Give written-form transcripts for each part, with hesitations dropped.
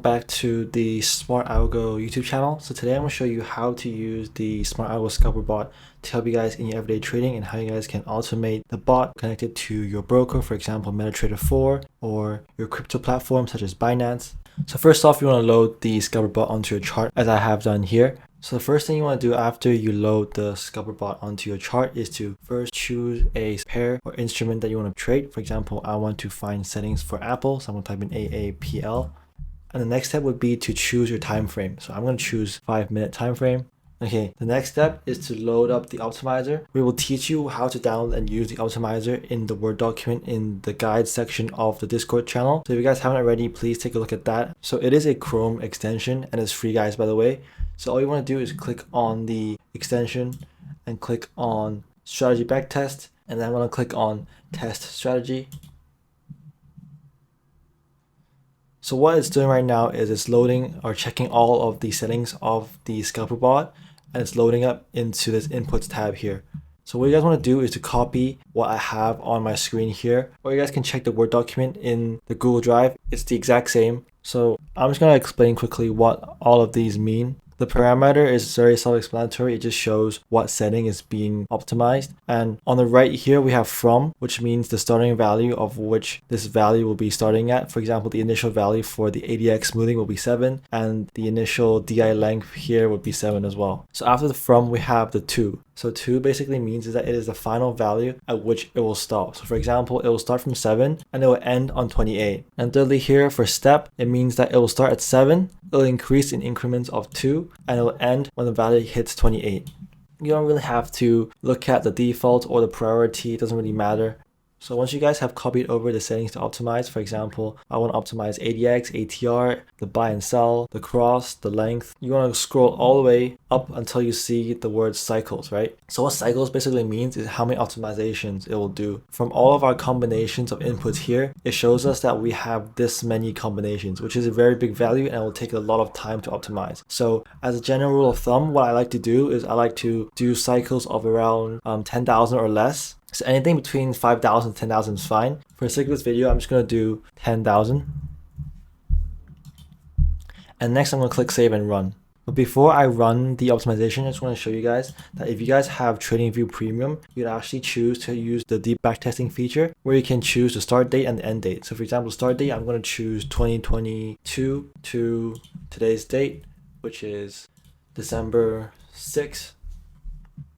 back to the SMRT Algo YouTube channel. So today I'm going to show you how to use the SMRT Algo Scalper bot to help you guys in your everyday trading and how you guys can automate the bot connected to your broker, for example MetaTrader 4 or your crypto platform such as Binance. So first off, you want to load the Scalper bot onto your chart as I have done here. So the first thing you want to do after you load the Scalper bot onto your chart is to first choose a pair or instrument that you want to trade. For example, I want to find settings for Apple, so I'm going to type in AAPL. And the next step would be to choose your time frame. So I'm going to choose 5-minute time frame. Okay, the next step is to load up the optimizer. We will teach you how to download and use the optimizer in the Word document in the guide section of the Discord channel. So if you guys haven't already, please take a look at that. So it is a Chrome extension and it's free, guys, by the way. So all you want to do is click on the extension and click on strategy backtest, and then I'm going to click on test strategy. So what it's doing right now is it's loading or checking all of the settings of the Scalper bot, and it's loading up into this inputs tab here. So what you guys want to do is to copy what I have on my screen here, or you guys can check the Word document in the Google Drive. It's the exact same. So I'm just going to explain quickly what all of these mean. The parameter is very self-explanatory. It just shows what setting is being optimized. And on the right here, we have from, which means the starting value of which this value will be starting at. For example, the initial value for the ADX smoothing will be 7, and the initial DI length here would be 7 as well. So after the from, we have the to. So 2 basically means is that it is the final value at which it will stop. So for example, it will start from 7 and it will end on 28. And thirdly here for step, it means that it will start at 7, it will increase in increments of 2, and it will end when the value hits 28. You don't really have to look at the default or the priority, it doesn't really matter. So once you guys have copied over the settings to optimize, for example, I want to optimize ADX, ATR, the buy and sell, the cross, the length. You want to scroll all the way up until you see the word cycles, right? So what cycles basically means is how many optimizations it will do. From all of our combinations of inputs here, it shows us that we have this many combinations, which is a very big value and it will take a lot of time to optimize. So as a general rule of thumb, what I like to do is I like to do cycles of around 10,000 or less. So anything between 5,000 and 10,000 is fine. For the sake of this video, I'm just going to do 10,000. And next I'm going to click save and run. But before I run the optimization, I just want to show you guys that if you guys have TradingView Premium, you can actually choose to use the deep backtesting feature where you can choose the start date and the end date. So for example, start date, I'm going to choose 2022 to today's date, which is December 6th.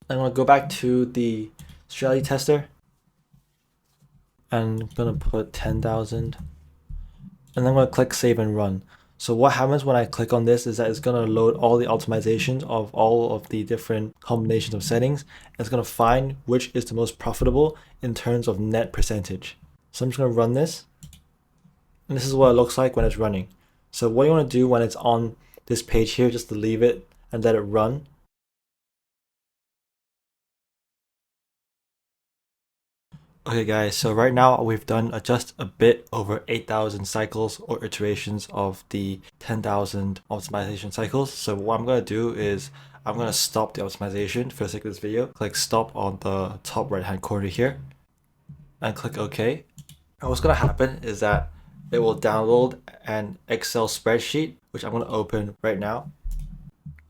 I'm going to go back to the strategy tester and I'm going to put 10,000 and then I'm going to click save and run. So what happens when I click on this is that it's going to load all the optimizations of all of the different combinations of settings, and it's going to find which is the most profitable in terms of net percentage. So I'm just going to run this, and this is what it looks like when it's running. So what you want to do when it's on this page here, just to leave it and let it run. Okay guys, so right now we've done just a bit over 8,000 cycles or iterations of the 10,000 optimization cycles. So what I'm going to do is I'm going to stop the optimization for the sake of this video. Click stop on the top right hand corner here and click OK. And what's going to happen is that it will download an Excel spreadsheet, which I'm going to open right now.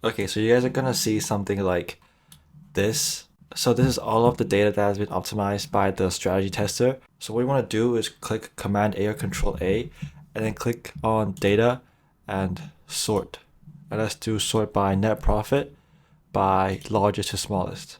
Okay, so you guys are going to see something like this. So this is all of the data that has been optimized by the strategy tester. So what you want to do is click Command A or Control A and then click on data and sort. And let's do sort by net profit by largest to smallest.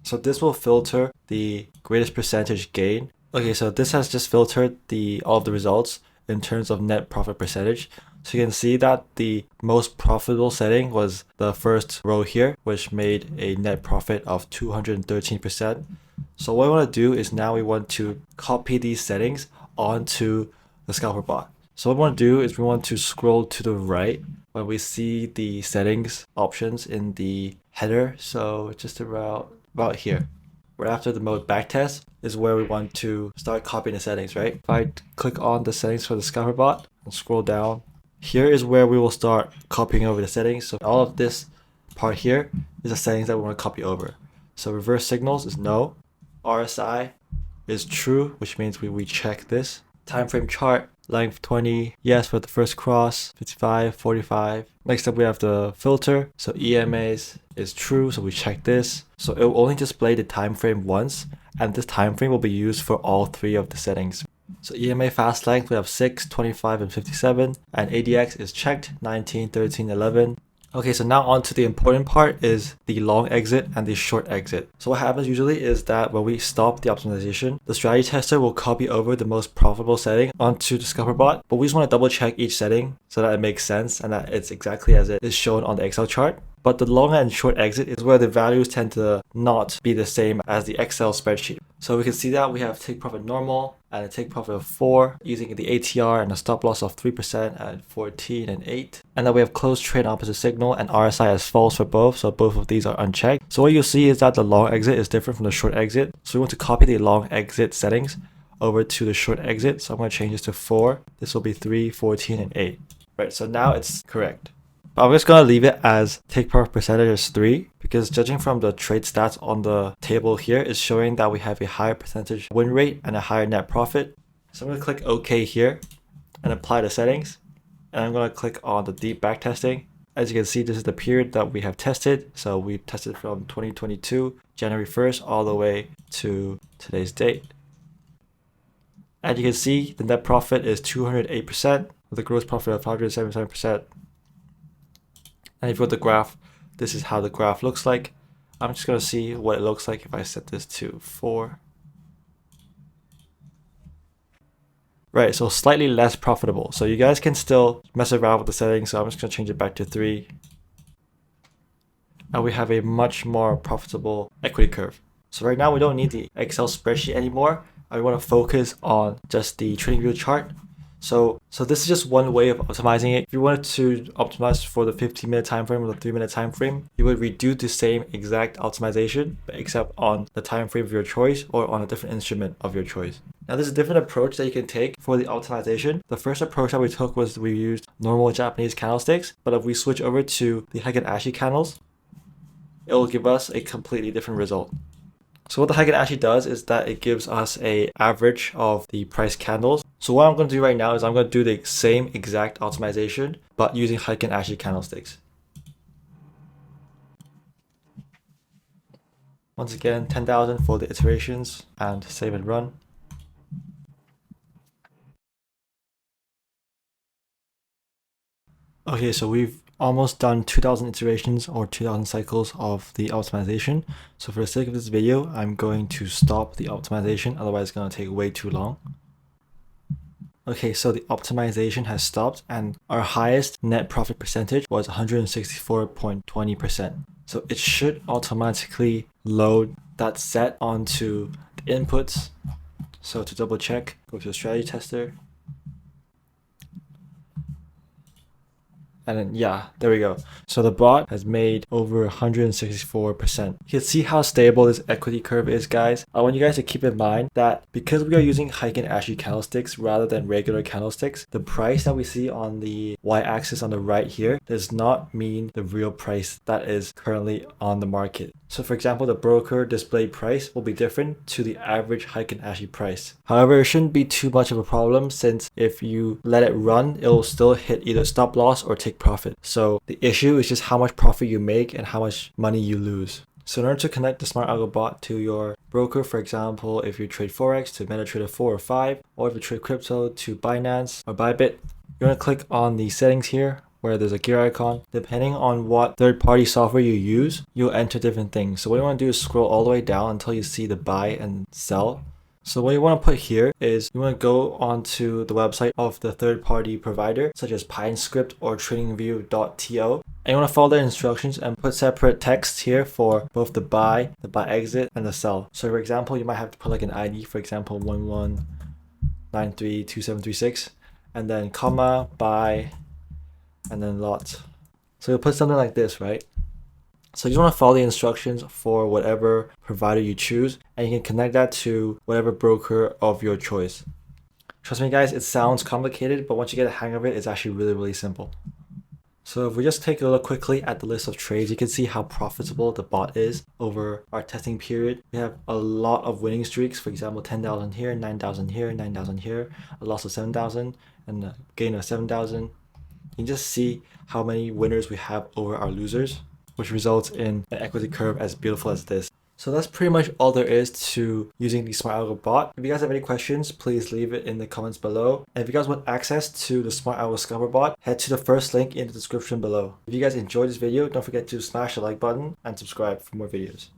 So this will filter the greatest percentage gain. Okay, so this has just filtered all of the results in terms of net profit percentage. So you can see that the most profitable setting was the first row here, which made a net profit of 213%. So what we want to do is now we want to copy these settings onto the Scalper bot. So what we want to do is we want to scroll to the right when we see the settings options in the header. So just about here. Right after the mode backtest is where we want to start copying the settings, right? If I click on the settings for the Scalper bot and scroll down, here is where we will start copying over the settings. So all of this part here is the settings that we want to copy over. So reverse signals is no. RSI is true, which means we check this. Time frame chart length 20, yes for the first cross, 55, 45. Next up we have the filter. So EMAs is true, so we check this. So it will only display the time frame once, and this time frame will be used for all three of the settings. So EMA fast length we have 6, 25, and 57, and ADX is checked 19, 13, 11. Okay, so now on to the important part is the long exit and the short exit. So what happens usually is that when we stop the optimization, the strategy tester will copy over the most profitable setting onto the scalper bot, but we just want to double check each setting so that it makes sense and that it's exactly as it is shown on the Excel chart. But the long and short exit is where the values tend to not be the same as the Excel spreadsheet. So we can see that we have take profit normal and a take profit of 4 using the ATR and a stop loss of 3% at 14 and 8. And then we have closed trade opposite signal and RSI as false for both, so both of these are unchecked. So what you'll see is that the long exit is different from the short exit. So we want to copy the long exit settings over to the short exit. So I'm going to change this to 4. This will be 3, 14, and 8. Right, so now it's correct. But I'm just going to leave it as take profit percentage as 3 because judging from the trade stats on the table here is showing that we have a higher percentage win rate and a higher net profit. So I'm going to click OK here and apply the settings. And I'm going to click on the deep backtesting. As you can see, this is the period that we have tested. So we tested from 2022, January 1st, all the way to today's date. And you can see the net profit is 208% with a gross profit of 177%. And if you go to the graph, this is how the graph looks like. I'm just going to see what it looks like if I set this to 4. Right, so slightly less profitable. So you guys can still mess around with the settings. So I'm just going to change it back to 3. And we have a much more profitable equity curve. So right now we don't need the Excel spreadsheet anymore. I want to focus on just the TradingView chart. So this is just one way of optimizing it. If you wanted to optimize for the 15-minute time frame or the 3-minute time frame, you would redo the same exact optimization, except on the time frame of your choice or on a different instrument of your choice. Now there's a different approach that you can take for the optimization. The first approach that we took was we used normal Japanese candlesticks, but if we switch over to the Heikin Ashi candles, it will give us a completely different result. So what the Heikin Ashi does is that it gives us an average of the price candles. So what I'm going to do right now is I'm going to do the same exact optimization, but using Heikin Ashi candlesticks. Once again, 10,000 for the iterations and save and run. Okay, so we've almost done 2000 iterations or 2000 cycles of the optimization. So for the sake of this video, I'm going to stop the optimization, otherwise it's going to take way too long. Okay, so the optimization has stopped and our highest net profit percentage was 164.20%. So it should automatically load that set onto the inputs. So to double check, go to the strategy tester. And then, yeah, there we go. So the bot has made over 164%. You can see how stable this equity curve is, guys. I want you guys to keep in mind that because we are using Heikin Ashi candlesticks rather than regular candlesticks, the price that we see on the y-axis on the right here does not mean the real price that is currently on the market. So for example, the broker displayed price will be different to the average Heikin Ashi price. However, it shouldn't be too much of a problem since if you let it run, it will still hit either stop loss or take profit. So the issue is just how much profit you make and how much money you lose. So in order to connect the SMRT Algo bot to your broker, for example, if you trade Forex to MetaTrader 4 or 5, or if you trade crypto to Binance or Bybit, you want to click on the settings here where there's a gear icon. Depending on what third-party software you use, you'll enter different things. So what you want to do is scroll all the way down until you see the buy and sell. So what you want to put here is you want to go onto the website of the third-party provider, such as PineScript or TradingView.to. And you want to follow the instructions and put separate text here for both the buy exit, and the sell. So for example, you might have to put like an ID, for example, 11932736, and then comma, buy, and then lot. So you'll put something like this, right? So you just want to follow the instructions for whatever provider you choose, and you can connect that to whatever broker of your choice. Trust me guys, it sounds complicated, but once you get a hang of it, it's actually really, really simple. So if we just take a look quickly at the list of trades, you can see how profitable the bot is over our testing period. We have a lot of winning streaks, for example, 10,000 here, 9,000 here, 9,000 here, a loss of 7,000, and a gain of 7,000. You can just see how many winners we have over our losers, which results in an equity curve as beautiful as this. So that's pretty much all there is to using the Smart Algo bot. If you guys have any questions, please leave it in the comments below. And if you guys want access to the Smart Algo Scalper bot, head to the first link in the description below. If you guys enjoyed this video, don't forget to smash the like button and subscribe for more videos.